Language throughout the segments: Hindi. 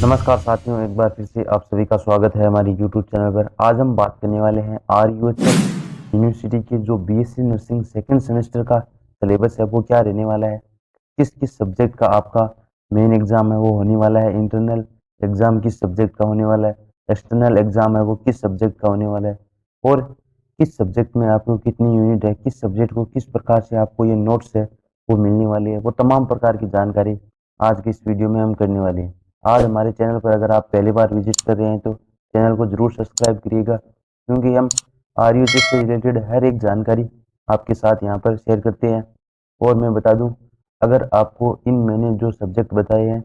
नमस्कार साथियों, एक बार फिर से आप सभी का स्वागत है हमारी यूट्यूब चैनल पर। आज हम बात करने वाले हैं RUHS यूनिवर्सिटी के जो BSc नर्सिंग सेकंड सेमेस्टर का सिलेबस है वो क्या रहने वाला है, किस किस सब्जेक्ट का आपका मेन एग्जाम है वो होने वाला है, इंटरनल एग्जाम किस सब्जेक्ट का होने वाला है, एक्सटर्नल एग्जाम है वो किस सब्जेक्ट का होने वाला है, और किस सब्जेक्ट में आपको कितनी यूनिट है, किस सब्जेक्ट को किस प्रकार से आपको ये नोट्स है वो मिलने वाली है, वो तमाम प्रकार की जानकारी आज की इस वीडियो में हम करने वाले हैं। आज हमारे चैनल पर अगर आप पहली बार विजिट कर रहे हैं तो चैनल को जरूर सब्सक्राइब करिएगा, क्योंकि हम RUHS से रिलेटेड हर एक जानकारी आपके साथ यहाँ पर शेयर करते हैं। और मैं बता दूं, अगर आपको इन मैंने जो सब्जेक्ट बताए हैं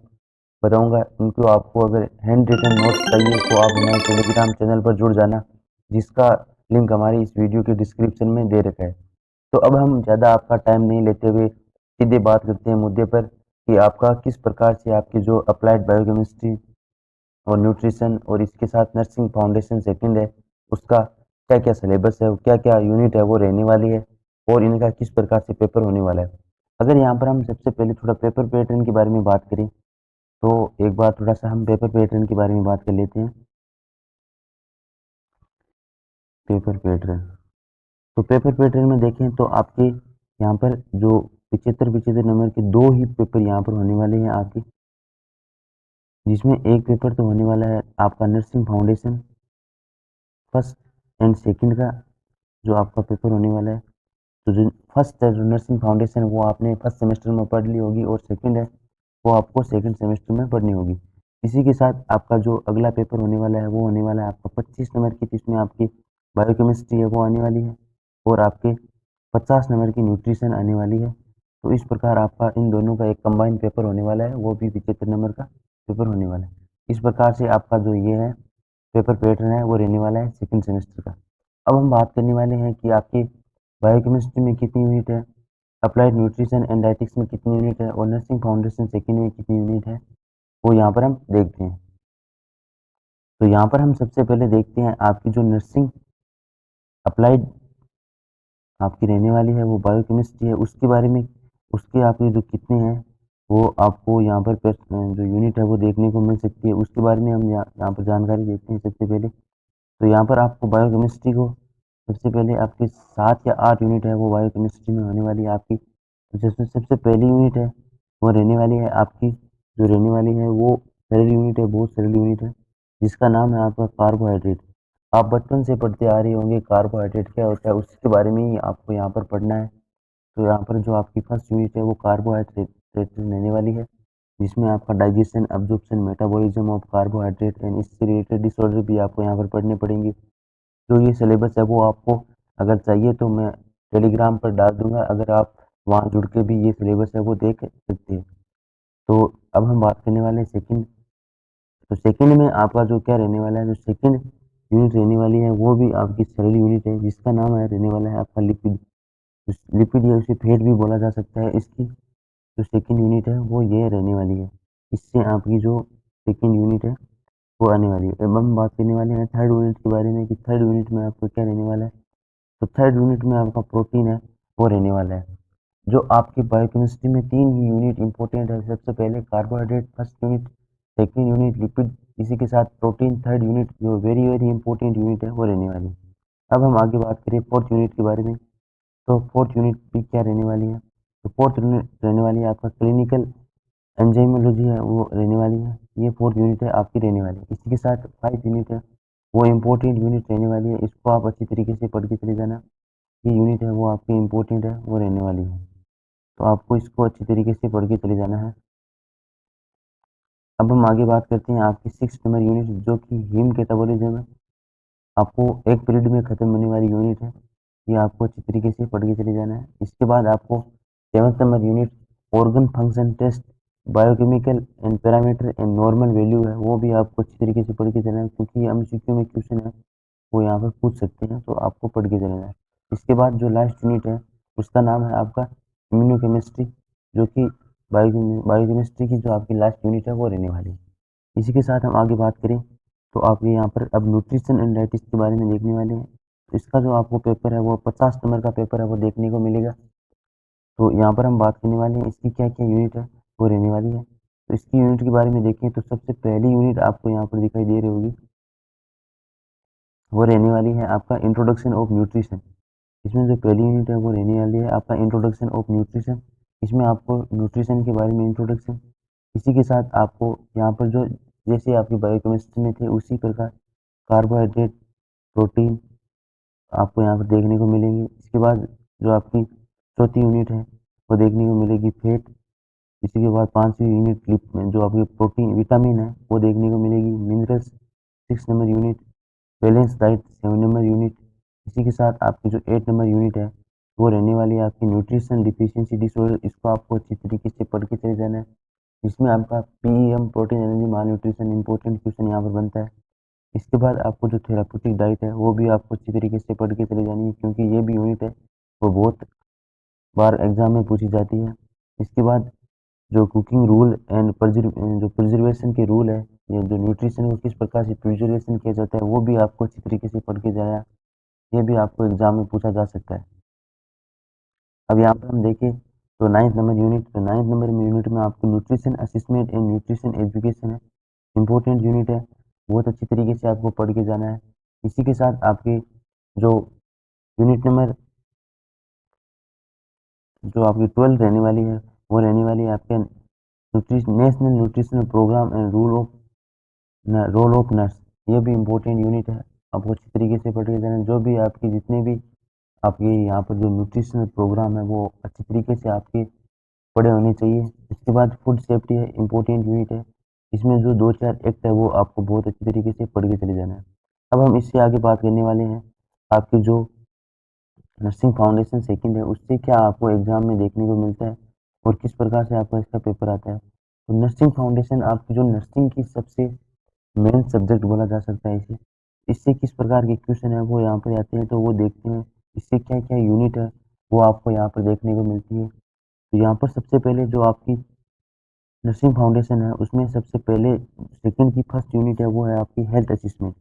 बताऊंगा, उनको आपको अगर हैंड रिटन नोट्स चाहिए तो आप हमारे टेलीग्राम चैनल पर जुड़ जाना, जिसका लिंक हमारी इस वीडियो के डिस्क्रिप्शन में दे रखा है। तो अब हम ज़्यादा आपका टाइम नहीं लेते हुए सीधे बात करते हैं मुद्दे पर कि आपका किस प्रकार से आपकी जो अप्लाइड बायोकेमिस्ट्री और न्यूट्रिशन और इसके साथ नर्सिंग फाउंडेशन सेकंड है उसका क्या क्या सिलेबस है, क्या क्या यूनिट है वो रहने वाली है, और इनका किस प्रकार से पेपर होने वाला है। अगर यहाँ पर हम सबसे पहले थोड़ा पेपर पैटर्न के बारे में बात करें तो एक बार थोड़ा सा हम पेपर पैटर्न के बारे में बात कर लेते हैं। पेपर पैटर्न, तो पेपर पैटर्न में देखें तो आपके यहाँ पर जो 75 नंबर के दो ही पेपर यहाँ पर होने वाले हैं आपके, जिसमें एक पेपर तो होने वाला है आपका nursing foundation first and second का, जो आपका पेपर होने वाला है। तो जो फर्स्ट है जो नर्सिंग फाउंडेशन वो आपने फर्स्ट सेमेस्टर में पढ़ ली होगी, और सेकंड है वो आपको सेकंड सेमेस्टर में पढ़नी होगी। इसी के साथ आपका जो अगला पेपर होने वाला है वो होने वाला है आपका 25 नंबर की, जिसमें आपकी बायोकेमिस्ट्री है वो आने वाली है, और आपके 50 नंबर की न्यूट्रिशन आने वाली है। तो इस प्रकार आपका इन दोनों का एक कंबाइंड पेपर होने वाला है, वो भी 75 नंबर का पेपर होने वाला है। इस प्रकार से आपका जो ये है पेपर पैटर्न है वो रहने वाला है सेकंड सेमेस्टर का। अब हम बात करने वाले हैं कि आपकी बायोकेमिस्ट्री में कितनी यूनिट है, अप्लाइड न्यूट्रिशन एंड डाइटिक्स में कितनी यूनिट है, और नर्सिंग फाउंडेशन सेकंड में कितनी यूनिट है, वो यहाँ पर हम देखते हैं। तो यहाँ पर हम सबसे पहले देखते हैं आपकी जो नर्सिंग अप्लाइड आपकी रहने वाली है वो बायोकेमिस्ट्री है, उसके बारे में उसके आपके जो कितने हैं वो आपको यहाँ पर जो यूनिट है वो देखने को मिल सकती है। उसके बारे में हम यहाँ पर जानकारी देखते हैं सबसे पहले। तो यहाँ पर आपको बायोकेमिस्ट्री को सबसे पहले आपकी 7 या 8 यूनिट है वो बायोकेमिस्ट्री में होने वाली है आपकी। तो जिसमें सबसे पहली यूनिट है वो रहने वाली है आपकी, जो रहने वाली है वो सरल यूनिट है, बहुत सरल यूनिट है, जिसका नाम है आपका कार्बोहाइड्रेट। आप बचपन से पढ़ते आ रहे होंगे कार्बोहाइड्रेट क्या होता है, उसके बारे में ही आपको यहाँ पर पढ़ना है। तो यहाँ पर जो आपकी फर्स्ट यूनिट है वो कार्बोहाइड्रेट रहने वाली है, जिसमें आपका digestion, absorption, metabolism of carbohydrate and इससे रिलेटेड डिसऑर्डर भी आपको यहाँ पर पढ़ने पड़ेंगे। जो ये सिलेबस है वो आपको अगर चाहिए तो मैं टेलीग्राम पर डाल दूंगा, अगर आप वहाँ जुड़ के भी ये सिलेबस है वो देख सकते हैं। तो अब हम बात करने वाले हैं सेकंड। तो सेकंड में आपका जो क्या रहने वाला है, जो सेकंड यूनिट रहने वाली है वो भी आपकी सरल यूनिट है, जिसका नाम है रहने वाला है आपका लिपिड। लिपिड या उसे फैट भी बोला जा सकता है। इसकी जो सेकंड यूनिट है वो ये रहने वाली है, इससे आपकी जो सेकंड यूनिट है वो आने वाली है। अब हम बात करने वाले हैं थर्ड यूनिट के बारे में कि थर्ड यूनिट में आपको क्या रहने वाला है। तो थर्ड यूनिट में आपका प्रोटीन है वो रहने वाला है। जो आपकी बायोकेमिस्ट्री में तीन ही यूनिट इंपॉर्टेंट है, सबसे पहले carbohydrate first unit, second unit lipid, इसी के साथ प्रोटीन थर्ड यूनिट जो वेरी वेरी इंपॉर्टेंट यूनिट है वो रहने वाली है। अब हम आगे बात करें फोर्थ यूनिट के बारे में। तो फोर्थ यूनिट भी क्या रहने वाली है, तो फोर्थ यूनिट रहने वाली है आपका क्लिनिकल एंजाइमोलॉजी है वो रहने वाली है। ये फोर्थ यूनिट है आपकी रहने वाली है। इसी के साथ फाइव यूनिट है वो इम्पोर्टेंट यूनिट रहने वाली है, इसको आप अच्छी तरीके से पढ़ के चले जाना। ये यूनिट है वो आपकी इम्पोर्टेंट है वो रहने वाली है, तो आपको इसको अच्छी तरीके से पढ़ के चले जाना है। अब हम आगे बात करते हैं आपकी सिक्स नंबर यूनिट, जो कि हीम कैटाबॉलिज्म है। आपको एक पीरियड में खत्म होने वाली यूनिट है, ये आपको अच्छी तरीके से पढ़ के चले जाना है। इसके बाद आपको seventh number unit organ function test, biochemical and parameter and normal value है, वो भी आपको अच्छी तरीके से पढ़ के चलना है, क्योंकि ये एमसीक्यू में क्वेश्चन है वो यहाँ पर पूछ सकते हैं, तो आपको पढ़ के चलना है। इसके बाद जो लास्ट यूनिट है उसका नाम है आपका इम्यूनोकेमिस्ट्री, जो कि बायोकेमिस्ट्री की जो आपकी लास्ट यूनिट है वो रहने वाली है। इसी के साथ हम आगे बात करें तो आप यहाँ पर अब न्यूट्रिशन एंड डाइटिक्स के बारे में देखने वाले हैं। तो इसका जो आपको पेपर है वो 50 नंबर का पेपर है वो देखने को मिलेगा। तो यहाँ पर हम बात करने वाले हैं इसकी क्या क्या यूनिट है वो रहने वाली है। तो इसकी यूनिट के बारे में देखें तो सबसे पहली यूनिट आपको यहाँ पर दिखाई दे रही होगी, वो रहने वाली है आपका इंट्रोडक्शन ऑफ न्यूट्रिशन। इसमें जो पहली यूनिट है वो रहने वाली है आपका इंट्रोडक्शन ऑफ न्यूट्रिशन। इसमें आपको न्यूट्रिशन के बारे में इंट्रोडक्शन, इसी के साथ आपको यहाँ पर जो जैसे आपकी बायोकेमिस्ट्री में थे उसी प्रकार कार्बोहाइड्रेट, प्रोटीन आपको यहाँ पर देखने को मिलेंगे। इसके बाद जो आपकी चौथी यूनिट है वो देखने को मिलेगी फैट। इसी के बाद पांचवी यूनिट जो आपकी प्रोटीन विटामिन है वो देखने को मिलेगी। Minerals 6 number unit, balance diet 7 number unit. इसी के साथ आपकी जो 8 नंबर यूनिट है वो रहने वाली है आपकी न्यूट्रिशन डिफिशियंसी डिसऑर्डर। इसको आपको अच्छी तरीके से पढ़ के चले जाना है। इसमें आपका पीईएम प्रोटीन एनर्जी माल न्यूट्रिशन इंपॉर्टेंट क्वेश्चन यहाँ पर बनता है। इसके बाद आपको जो थेराप्यूटिक डाइट है वो भी आपको अच्छी तरीके से पढ़ के चले जानी है, क्योंकि ये भी यूनिट है वो बहुत बार एग्जाम में पूछी जाती है। इसके बाद जो कुकिंग रूल एंड जो प्रिजर्वेशन के रूल है, या जो न्यूट्रिशन को किस प्रकार से प्रिजर्वेशन किया जाता है वो भी आपको अच्छी तरीके से पढ़ के जाया, ये भी आपको एग्जाम में पूछा जा सकता है। अब यहाँ पर हम देखें तो 9 नंबर यूनिट, तो 9 नंबर में यूनिट में आपको nutrition assessment and nutrition education है, इंपॉर्टेंट यूनिट है, बहुत अच्छी तरीके से आपको पढ़ के जाना है। इसी के साथ आपके जो यूनिट नंबर जो आपकी 12 रहने वाली है वो रहने वाली है आपके national nutritional programme and role of nurse. ये भी इम्पोर्टेंट यूनिट है, आपको अच्छी तरीके से पढ़ के जाना है। जो भी आपकी जितने भी आपके यहाँ पर जो न्यूट्रिशनल प्रोग्राम है वो अच्छी तरीके से आपके पढ़े होने चाहिए। इसके बाद फूड सेफ्टी है, इम्पोर्टेंट यूनिट है। इसमें जो 2-4 एक्ट है वो आपको बहुत अच्छी तरीके से पढ़ के चले जाना है। अब हम इससे आगे बात करने वाले हैं आपकी जो नर्सिंग फाउंडेशन सेकंड है उससे क्या आपको एग्जाम में देखने को मिलता है और किस प्रकार से आपका इसका पेपर आता है। तो नर्सिंग फाउंडेशन आपकी जो नर्सिंग की सबसे मेन सब्जेक्ट बोला जा सकता है इसे। इससे किस प्रकार के क्वेश्चन है वो यहाँ पर आते हैं तो वो देखते हैं। इससे क्या क्या यूनिट है वो आपको यहाँ पर देखने को मिलती है। तो यहाँ पर सबसे पहले जो आपकी नर्सिंग फाउंडेशन है उसमें सबसे पहले सेकंड की फर्स्ट यूनिट है वो है आपकी हेल्थ असेसमेंट।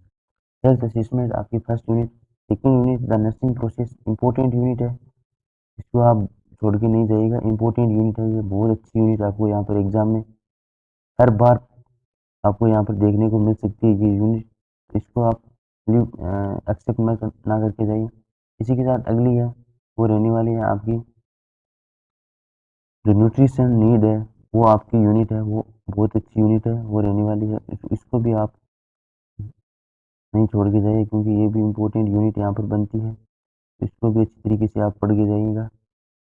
हेल्थ असेसमेंट आपकी first unit. Second unit the nursing process, important unit है, इसको आप छोड़ के नहीं जाइएगा, इंपॉर्टेंट यूनिट है ये, बहुत अच्छी यूनिट आपको यहाँ पर एग्जाम में हर बार आपको यहाँ पर देखने को मिल सकती है ये यूनिट। इसको आप एक्सेप्ट ना करके जाइए। इसी के साथ अगली है वो रहने वाली है आपकी जो न्यूट्रिशन नीड है, वो आपकी यूनिट है, वो बहुत अच्छी यूनिट है, वो रहने वाली है। इसको भी आप नहीं छोड़ के जाइए, क्योंकि ये भी इम्पोर्टेंट यूनिट यहाँ पर बनती है। इसको भी अच्छी तरीके से आप पढ़ के जाइएगा।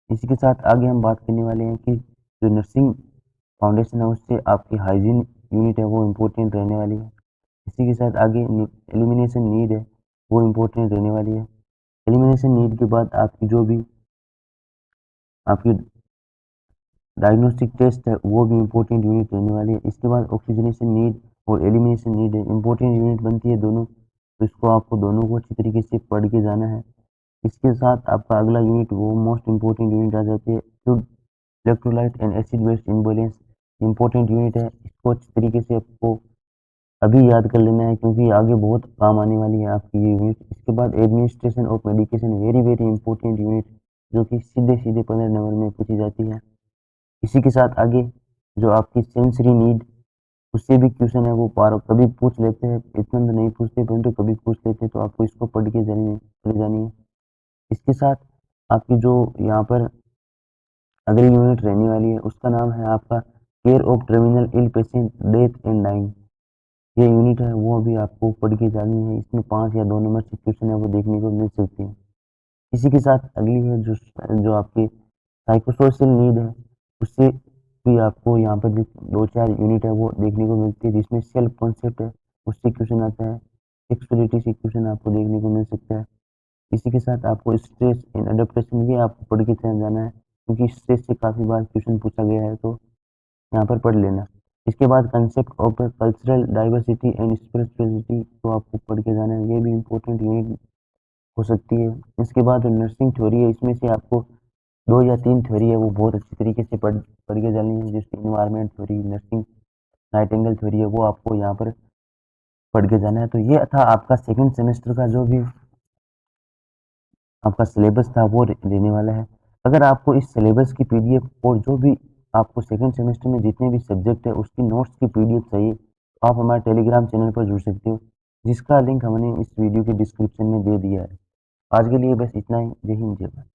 इसी के साथ आगे हम बात करने वाले हैं कि जो नर्सिंग फाउंडेशन है उससे आपकी हाइजीन यूनिट है वो इम्पोर्टेंट रहने वाली है। इसी के साथ आगे एलिमिनेशन नीड है वो इम्पोर्टेंट रहने वाली है। एलिमिनेशन नीड के बाद आपकी जो भी आपकी डायग्नोस्टिक टेस्ट है वो भी इम्पोर्टेंट यूनिट रहने वाली है। इसके बाद ऑक्सीजनेशन नीड और एलिमिनेशन नीड है, इम्पोर्टेंट यूनिट बनती है दोनों। तो इसको आपको दोनों को अच्छी तरीके से पढ़ के जाना है। इसके साथ आपका अगला यूनिट वो मोस्ट इम्पोर्टेंट यूनिट आ जाती है fluid electrolyte and acid base imbalance, important unit है। इसको अच्छी तरीके से आपको अभी याद कर लेना है, क्योंकि आगे बहुत काम आने वाली है आपकी ये यूनिट। इसके बाद administration of medication, very very important unit, जो कि सीधे सीधे 15 नंबर में पूछी जाती है। इसी के साथ आगे जो आपकी सेंसरी नीड, उससे भी क्वेश्चन है वो पार कभी पूछ लेते हैं, इतना तो नहीं पूछते परंतु कभी पूछ लेते हैं, तो आपको इसको पढ़ के चले जानी है। इसके साथ आपकी जो यहाँ पर अगली यूनिट रहने वाली है उसका नाम है आपका care of terminal ill patient death and dying. ये यूनिट है वो अभी आपको पढ़ के जानी है। इसमें 5 या 2 नंबर से क्वेश्चन है वो देखने को मिल सकते हैं। इसी के साथ अगली है जो आपकी साइकोसोशल नीड है, उससे भी आपको यहाँ पर जो 2-4 यूनिट है वो देखने को मिलती है, जिसमें सेल्फ कॉन्सेप्ट है उससे क्वेश्चन आता है, सेक्सुअलिटी से क्वेश्चन आपको देखने को मिल सकता है। इसी के साथ आपको स्ट्रेस एंड अडेप्टेशन, ये आपको पढ़ के चले जाना है, क्योंकि स्ट्रेस से काफ़ी बार क्वेश्चन पूछा गया है, तो यहाँ पर पढ़ लेना। इसके बाद concept of cultural diversity and spirituality को आपको पढ़ के जाना है, ये भी इंपॉर्टेंट यूनिट हो सकती है। इसके बाद जो नर्सिंग थ्योरी है इसमें से आपको 2 या 3 थ्योरी है वो बहुत अच्छी तरीके से पढ़ के जानी है, जैसे environment theory, nursing Nightingale theory है वो आपको यहाँ पर पढ़ के जाना है। तो ये था आपका सेकंड सेमेस्टर का जो भी आपका सिलेबस था वो रहने वाला है। अगर आपको इस सिलेबस की पीडीएफ और जो भी आपको सेकंड सेमेस्टर में जितने भी सब्जेक्ट है उसकी नोट्स की पीडीएफ चाहिए तो आप हमारे टेलीग्राम चैनल पर जुड़ सकते हो, जिसका लिंक हमने इस वीडियो के डिस्क्रिप्शन में दे दिया है। आज के लिए बस इतना ही। जय हिंद, जय भारत।